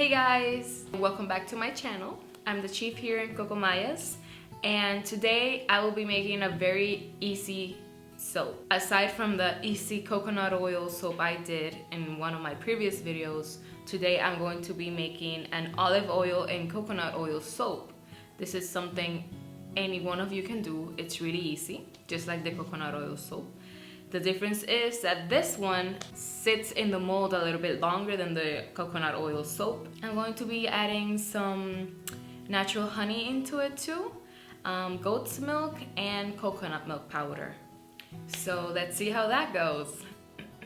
Hey guys, welcome back to my channel. I'm the chief here in Cocomayas, and today I will be making a very easy soap. Aside from the easy coconut oil soap I did in one of my previous videos, today I'm going to be making an olive oil and coconut oil soap. This is something any one of you can do. It's really easy, just like the coconut oil soap. The difference is that this one sits in the mold a little bit longer than the coconut oil soap. I'm going to be adding some natural honey into it too, goat's milk and coconut milk powder. So let's see how that goes.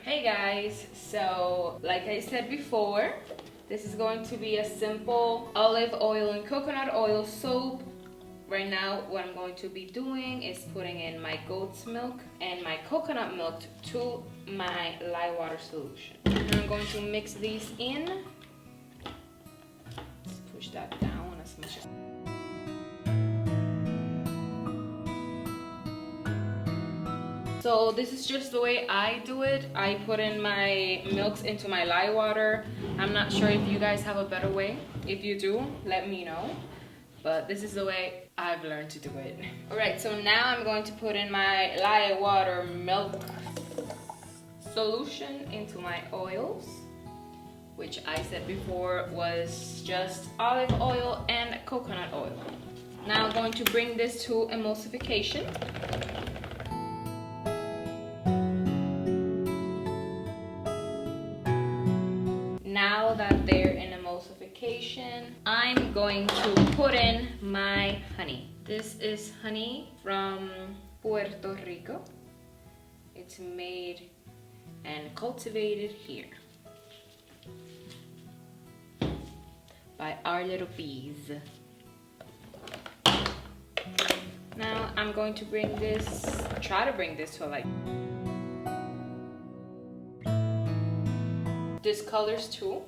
Hey guys, so like I said before, this is going to be a simple olive oil and coconut oil soap. Right now, what I'm going to be doing is putting in my goat's milk and my coconut milk to my lye water solution. And I'm going to mix these in. Let's push that down as much as. So this is just the way I do it. I put in my milks into my lye water. I'm not sure if you guys have a better way. If you do, let me know. But this is the way I've learned to do it. Alright, so now I'm going to put in my lye water milk solution into my oils, which I said before was just olive oil and coconut oil. Now I'm going to bring this to emulsification. Now that they're in emulsification, I'm going to put in my honey. This is honey from Puerto Rico. It's made and cultivated here by our little bees. Now I'm going to try to bring this to like this colors too.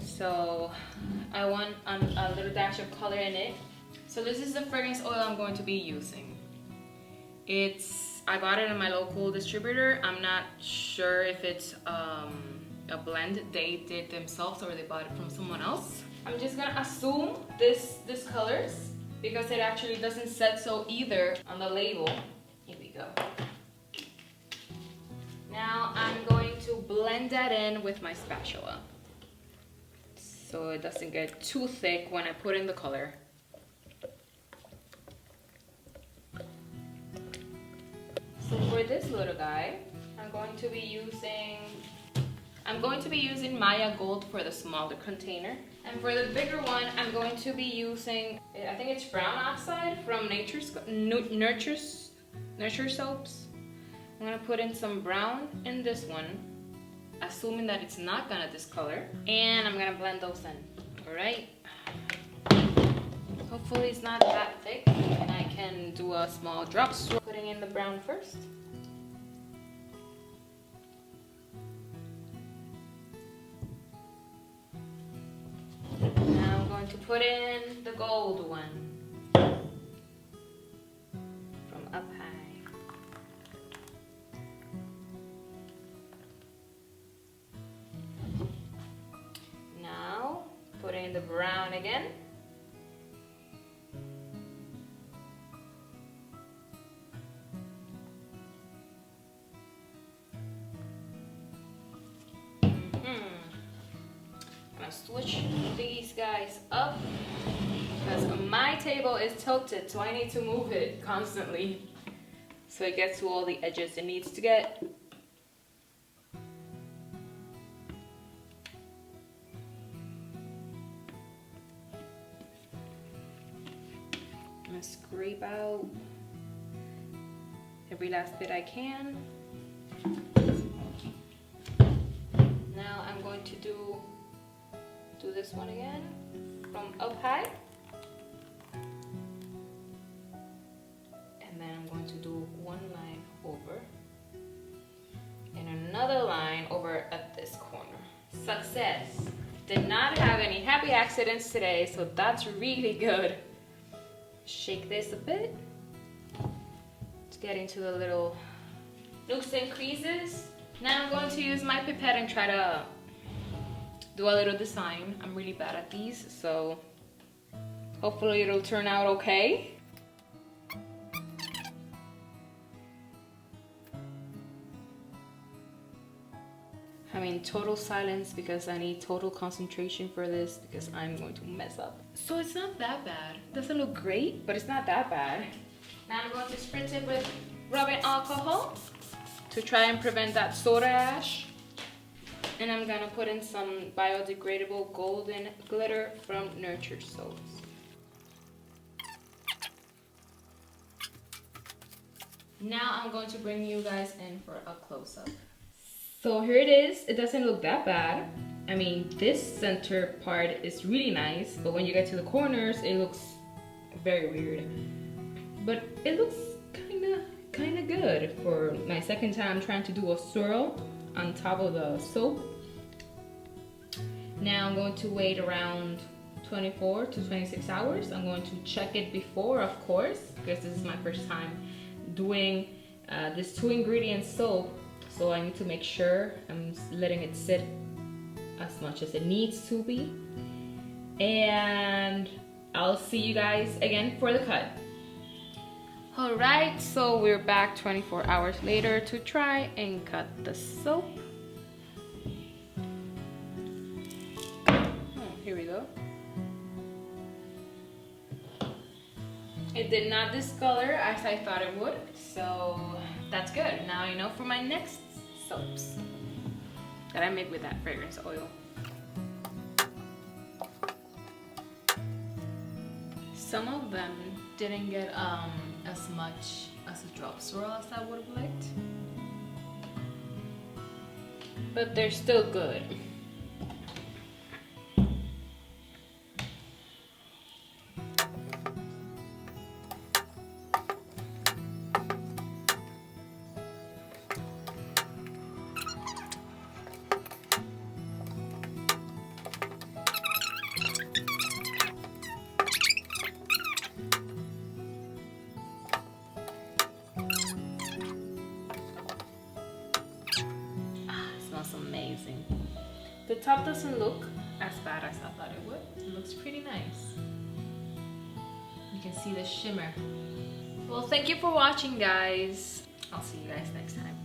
So I want a little dash of color in it. So this is the fragrance oil I'm going to be using. I bought it in my local distributor. I'm not sure if it's a blend they did themselves or they bought it from someone else. I'm just gonna assume this colors because it actually doesn't set so either on the label. Here we go. Now I'm going to blend that in with my spatula so it doesn't get too thick when I put in the color. So for this little guy, I'm going to be using Maya Gold for the smaller container. And for the bigger one, I'm going to be using, I think it's brown oxide from Nurture Soaps. I'm gonna put in some brown in this one, assuming that it's not gonna discolor, and I'm gonna blend those in. All right. Hopefully it's not that thick, and I can do a small drop stroke. Putting in the brown first. Now I'm going to put in the gold one from up high. Put in the brown again. I'm gonna switch these guys up because my table is tilted, so I need to move it constantly so it gets to all the edges it needs to get. I'm gonna scrape out every last bit I can. Now I'm going to do this one again from up high. And then I'm going to do one line over and another line over at this corner. Success! Did not have any happy accidents today, so that's really good. Shake this a bit to get into the little nooks and creases. Now I'm going to use my pipette and try to do a little design. I'm really bad at these, so hopefully it'll turn out okay. I'm in total silence because I need total concentration for this because I'm going to mess up. So it's not that bad. It doesn't look great, but it's not that bad. Now I'm going to spritz it with rubbing alcohol to try and prevent that soda ash. And I'm gonna put in some biodegradable golden glitter from Nurture Soaps. Now I'm going to bring you guys in for a close-up. So here it is. It doesn't look that bad. I mean, this center part is really nice, but when you get to the corners, it looks very weird. But it looks kinda good for my second time trying to do a swirl on top of the soap. Now I'm going to wait around 24 to 26 hours. I'm going to check it before, of course, because this is my first time doing this 2 ingredient soap. So I need to make sure I'm letting it sit as much as it needs to be. And I'll see you guys again for the cut. Alright, so we're back 24 hours later to try and cut the soap. Here we go. It did not discolor as I thought it would, so that's good. Now I know for my next soaps that I make with that fragrance oil. Some of them didn't get as much as a drop swirl as I would have liked, but they're still good. Amazing. The top doesn't look as bad as I thought it would. It looks pretty nice. You can see the shimmer. Well, thank you for watching, guys. I'll see you guys next time.